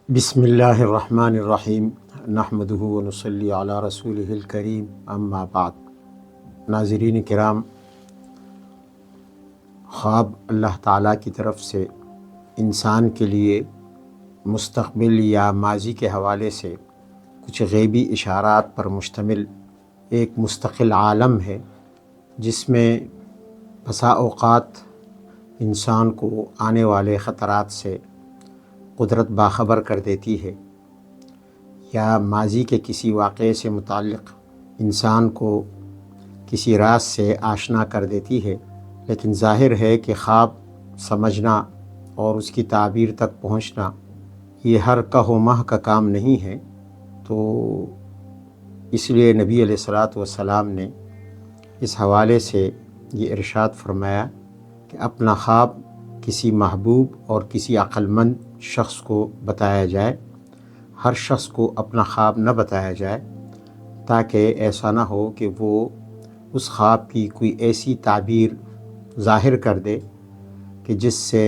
بسم اللہ الرحمن الرحیم نحمدہ ونصلی علی رسولہ الکریم اما بعد۔ ناظرین کرام، خواب اللہ تعالیٰ کی طرف سے انسان کے لیے مستقبل یا ماضی کے حوالے سے کچھ غیبی اشارات پر مشتمل ایک مستقل عالم ہے، جس میں بسا اوقات انسان کو آنے والے خطرات سے قدرت باخبر کر دیتی ہے، یا ماضی کے کسی واقعے سے متعلق انسان کو کسی راز سے آشنا کر دیتی ہے۔ لیکن ظاہر ہے کہ خواب سمجھنا اور اس کی تعبیر تک پہنچنا یہ ہر کہو و مہ کا کام نہیں ہے، تو اس لیے نبی علیہ الصلوۃ والسلام نے اس حوالے سے یہ ارشاد فرمایا کہ اپنا خواب کسی محبوب اور کسی عقلمند شخص کو بتایا جائے، ہر شخص کو اپنا خواب نہ بتایا جائے، تاکہ ایسا نہ ہو کہ وہ اس خواب کی کوئی ایسی تعبیر ظاہر کر دے کہ جس سے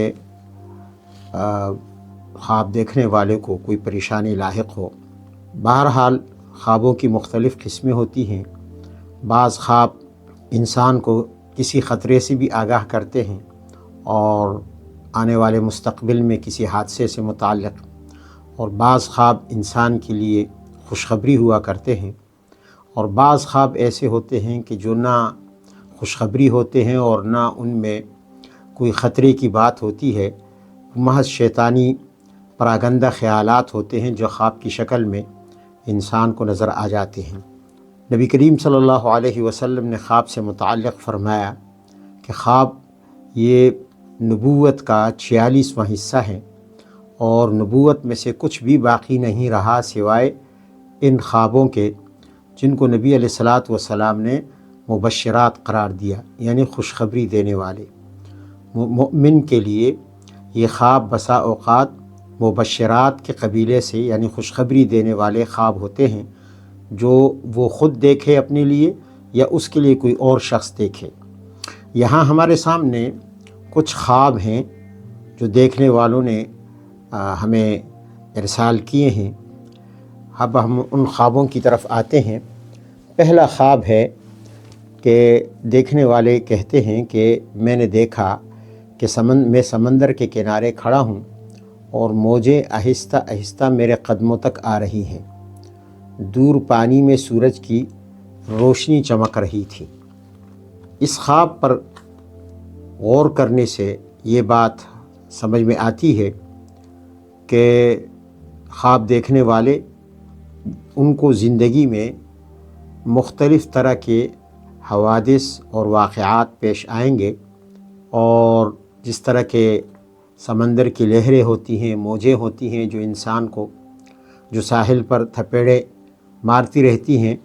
خواب دیکھنے والے کو کوئی پریشانی لاحق ہو۔ بہرحال خوابوں کی مختلف قسمیں ہوتی ہیں۔ بعض خواب انسان کو کسی خطرے سے بھی آگاہ کرتے ہیں اور آنے والے مستقبل میں کسی حادثے سے متعلق، اور بعض خواب انسان کے لیے خوشخبری ہوا کرتے ہیں، اور بعض خواب ایسے ہوتے ہیں کہ جو نہ خوشخبری ہوتے ہیں اور نہ ان میں کوئی خطرے کی بات ہوتی ہے، محض شیطانی پراگندہ خیالات ہوتے ہیں جو خواب کی شکل میں انسان کو نظر آ جاتے ہیں۔ نبی کریم صلی اللہ علیہ وسلم نے خواب سے متعلق فرمایا کہ خواب یہ نبوت کا 46واں حصہ ہے، اور نبوت میں سے کچھ بھی باقی نہیں رہا سوائے ان خوابوں کے جن کو نبی علیہ الصلوۃ والسلام نے مبشرات قرار دیا، یعنی خوشخبری دینے والے۔ مؤمن کے لیے یہ خواب بسا اوقات مبشرات کے قبیلے سے، یعنی خوشخبری دینے والے خواب ہوتے ہیں، جو وہ خود دیکھے اپنے لیے یا اس کے لیے کوئی اور شخص دیکھے۔ یہاں ہمارے سامنے کچھ خواب ہیں جو دیکھنے والوں نے ہمیں ارسال کیے ہیں۔ اب ہم ان خوابوں کی طرف آتے ہیں۔ پہلا خواب ہے کہ دیکھنے والے کہتے ہیں کہ میں نے دیکھا کہ میں سمندر کے کنارے کھڑا ہوں اور موجیں آہستہ آہستہ میرے قدموں تک آ رہی ہیں۔ دور پانی میں سورج کی روشنی چمک رہی تھی۔ اس خواب پر غور کرنے سے یہ بات سمجھ میں آتی ہے کہ خواب دیکھنے والے ان کو زندگی میں مختلف طرح کے حوادث اور واقعات پیش آئیں گے، اور جس طرح کے سمندر کی لہریں ہوتی ہیں، موجیں ہوتی ہیں جو انسان کو جو ساحل پر تھپیڑے مارتی رہتی ہیں،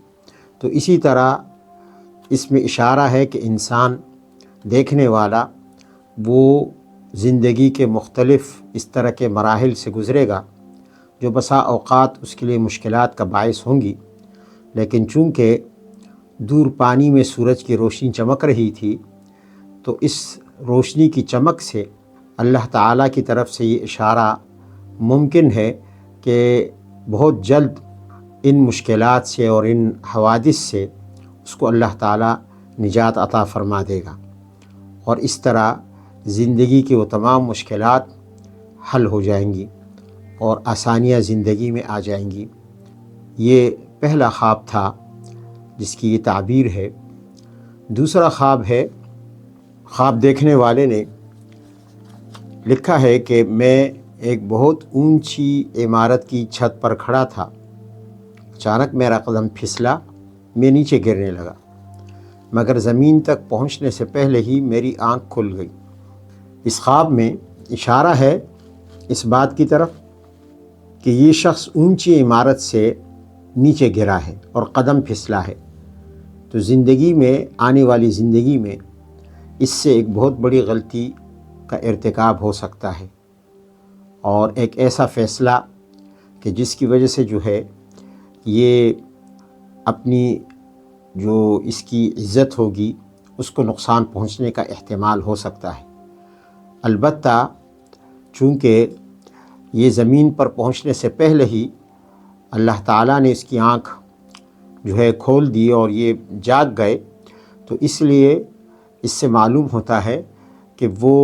تو اسی طرح اس میں اشارہ ہے کہ انسان دیکھنے والا وہ زندگی کے مختلف اس طرح کے مراحل سے گزرے گا جو بسا اوقات اس کے لیے مشکلات کا باعث ہوں گی، لیکن چونکہ دور پانی میں سورج کی روشنی چمک رہی تھی، تو اس روشنی کی چمک سے اللہ تعالیٰ کی طرف سے یہ اشارہ ممکن ہے کہ بہت جلد ان مشکلات سے اور ان حوادث سے اس کو اللہ تعالیٰ نجات عطا فرما دے گا، اور اس طرح زندگی کی وہ تمام مشکلات حل ہو جائیں گی اور آسانیاں زندگی میں آ جائیں گی۔ یہ پہلا خواب تھا جس کی یہ تعبیر ہے۔ دوسرا خواب ہے، خواب دیکھنے والے نے لکھا ہے کہ میں ایک بہت اونچی عمارت کی چھت پر کھڑا تھا، اچانک میرا قدم پھسلا، میں نیچے گرنے لگا، مگر زمین تک پہنچنے سے پہلے ہی میری آنکھ کھل گئی۔ اس خواب میں اشارہ ہے اس بات کی طرف کہ یہ شخص اونچی عمارت سے نیچے گرا ہے اور قدم پھسلا ہے، تو زندگی میں آنے والی زندگی میں اس سے ایک بہت بڑی غلطی کا ارتکاب ہو سکتا ہے، اور ایک ایسا فیصلہ کہ جس کی وجہ سے جو ہے یہ اپنی جو اس کی عزت ہوگی اس کو نقصان پہنچنے کا احتمال ہو سکتا ہے۔ البتہ چونکہ یہ زمین پر پہنچنے سے پہلے ہی اللہ تعالیٰ نے اس کی آنکھ جو ہے کھول دی اور یہ جاگ گئے، تو اس لیے اس سے معلوم ہوتا ہے کہ وہ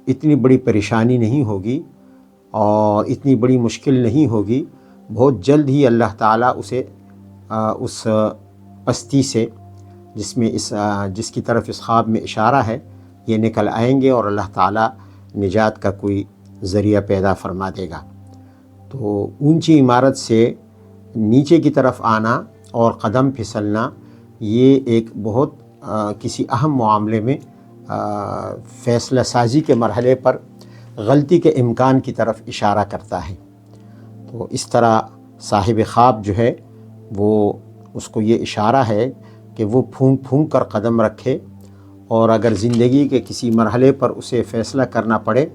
اتنی بڑی پریشانی نہیں ہوگی اور اتنی بڑی مشکل نہیں ہوگی، بہت جلد ہی اللہ تعالیٰ اسے اس پستی سے جس کی طرف اس خواب میں اشارہ ہے یہ نکل آئیں گے اور اللہ تعالیٰ نجات کا کوئی ذریعہ پیدا فرما دے گا۔ تو اونچی عمارت سے نیچے کی طرف آنا اور قدم پھسلنا یہ ایک بہت کسی اہم معاملے میں فیصلہ سازی کے مرحلے پر غلطی کے امکان کی طرف اشارہ کرتا ہے۔ تو اس طرح صاحب خواب جو ہے وہ اس کو یہ اشارہ ہے کہ وہ پھونک پھونک کر قدم رکھے، اور اگر زندگی کے کسی مرحلے پر اسے فیصلہ کرنا پڑے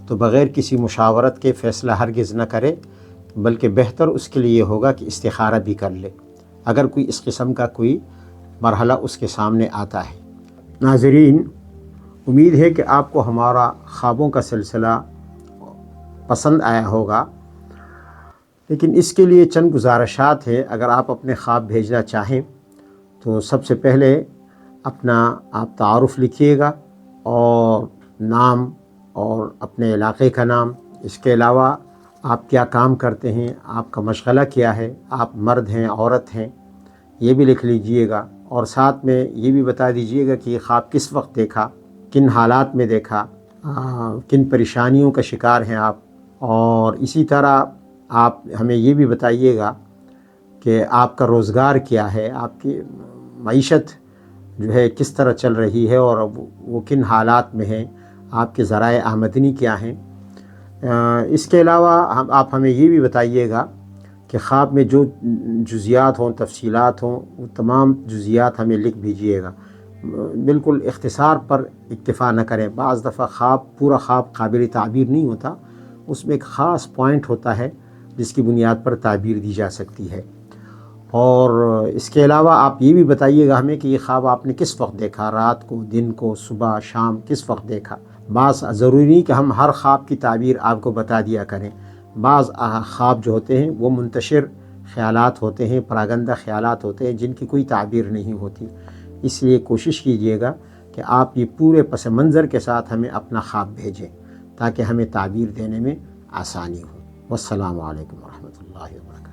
تو بغیر کسی مشاورت کے فیصلہ ہرگز نہ کرے، بلکہ بہتر اس کے لیے ہوگا کہ استخارہ بھی کر لے اگر کوئی اس قسم کا کوئی مرحلہ اس کے سامنے آتا ہے۔ ناظرین، امید ہے کہ آپ کو ہمارا خوابوں کا سلسلہ پسند آیا ہوگا، لیکن اس کے لیے چند گزارشات ہے۔ اگر آپ اپنے خواب بھیجنا چاہیں تو سب سے پہلے آپ تعارف لکھیے گا، اور نام اور اپنے علاقے کا نام، اس کے علاوہ آپ کیا کام کرتے ہیں، آپ کا مشغلہ کیا ہے، آپ مرد ہیں عورت ہیں، یہ بھی لکھ لیجئے گا، اور ساتھ میں یہ بھی بتا دیجئے گا کہ یہ خواب کس وقت دیکھا، کن حالات میں دیکھا، کن پریشانیوں کا شکار ہیں آپ، اور اسی طرح آپ ہمیں یہ بھی بتائیے گا کہ آپ کا روزگار کیا ہے، آپ کی معیشت جو ہے کس طرح چل رہی ہے اور وہ کن حالات میں ہیں، آپ کے ذرائع آمدنی کیا ہیں۔ اس کے علاوہ آپ ہمیں یہ بھی بتائیے گا کہ خواب میں جو جزیات ہوں، تفصیلات ہوں، وہ تمام جزیات ہمیں لکھ بھیجیے گا۔ بالکل اختصار پر اکتفا نہ کریں، بعض دفعہ پورا خواب قابل تعبیر نہیں ہوتا، اس میں ایک خاص پوائنٹ ہوتا ہے جس کی بنیاد پر تعبیر دی جا سکتی ہے۔ اور اس کے علاوہ آپ یہ بھی بتائیے گا ہمیں کہ یہ خواب آپ نے کس وقت دیکھا، رات کو، دن کو، صبح، شام، کس وقت دیکھا۔ بعض ضروری نہیں کہ ہم ہر خواب کی تعبیر آپ کو بتا دیا کریں، بعض خواب جو ہوتے ہیں وہ منتشر خیالات ہوتے ہیں، پراگندہ خیالات ہوتے ہیں جن کی کوئی تعبیر نہیں ہوتی، اس لیے کوشش کیجیے گا کہ آپ یہ پورے پس منظر کے ساتھ ہمیں اپنا خواب بھیجیں تاکہ ہمیں تعبیر دینے میں آسانی ہو۔ والسلام علیکم ورحمۃ اللہ وبرکاتہ۔